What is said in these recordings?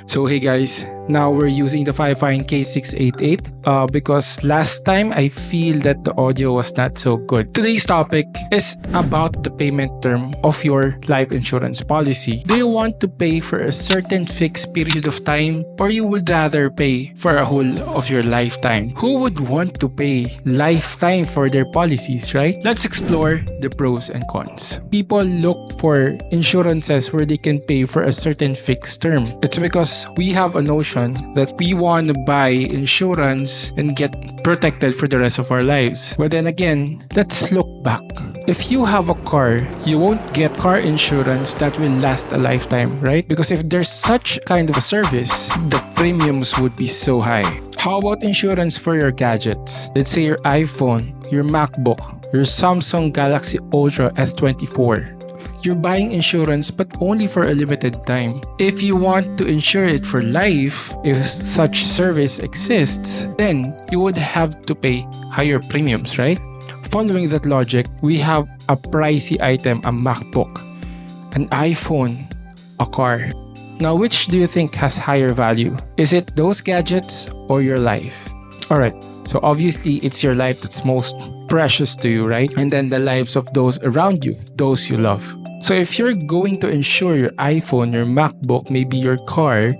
So hey guys, now we're using the Fifine K688 because last time I feel that the audio was not so good. Today's topic is about the payment term of your life insurance policy. Do you want to pay for a certain fixed period of time, or you would rather pay for a whole of your lifetime? Who would want to pay lifetime for their policies, right? Let's explore the pros and cons. People look for insurances where they can pay for a certain fixed term. It's because we have a notion that we want to buy insurance and get protected for the rest of our lives. But then again, let's look back. If you have a car, you won't get car insurance that will last a lifetime, right? Because if there's such kind of a service, the premiums would be so high. How about insurance for your gadgets? Let's say your iPhone, your MacBook, your Samsung Galaxy Ultra S24. You're buying insurance but only for a limited time. If you want to insure it for life, if such service exists, then you would have to pay higher premiums, right? Following that logic, we have a pricey item, a MacBook, an iPhone, a car. Now, which do you think has higher value? Is it those gadgets or your life? Alright, so obviously it's your life that's most precious to you, right? And then the lives of those around you, those you love. So if you're going to insure your iPhone, your MacBook, maybe your car,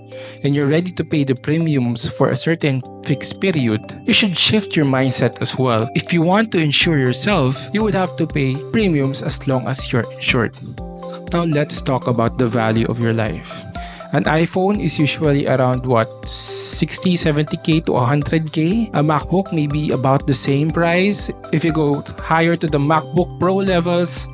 and you're ready to pay the premiums for a certain fixed period, you should shift your mindset as well. If you want to insure yourself, you would have to pay premiums as long as you're insured. Now let's talk about the value of your life. An iPhone is usually around 60, 70k to 100k. A MacBook may be about the same price. If you go higher to the MacBook Pro levels,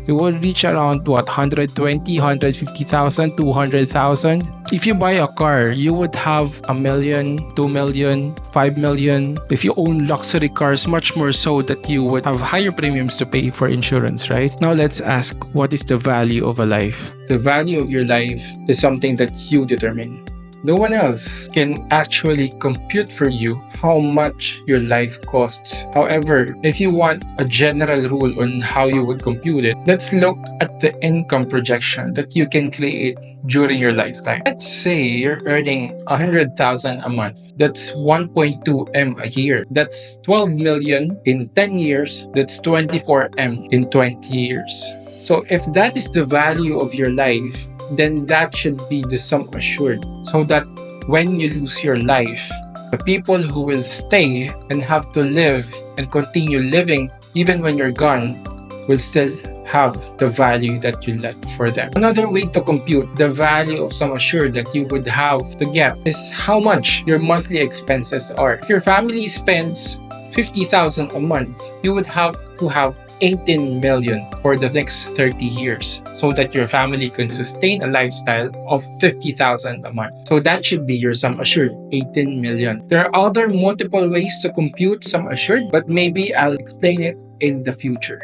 it will reach around 120, 150,000, 200,000. If you buy a car, you would have 1 million, 2 million, 5 million. If you own luxury cars, much more so that you would have higher premiums to pay for insurance, right? Now let's ask, what is the value of a life? The value of your life is something that you determine. No one else can actually compute for you how much your life costs. However, if you want a general rule on how you would compute it, let's look at the income projection that you can create during your lifetime. Let's say you're earning 100,000 a month. That's 1.2 M a year. That's 12 million in 10 years. That's 24 M in 20 years. So if that is the value of your life, then that should be the sum assured, so that when you lose your life, the people who will stay and have to live and continue living even when you're gone will still have the value that you left for them. Another way to compute the value of sum assured that you would have to get is how much your monthly expenses are. If your family spends 50,000 a month, you would have to have 18 million for the next 30 years so that your family can sustain a lifestyle of 50,000 a month. So that should be your sum assured, 18 million. There are other multiple ways to compute sum assured, but maybe I'll explain it in the future.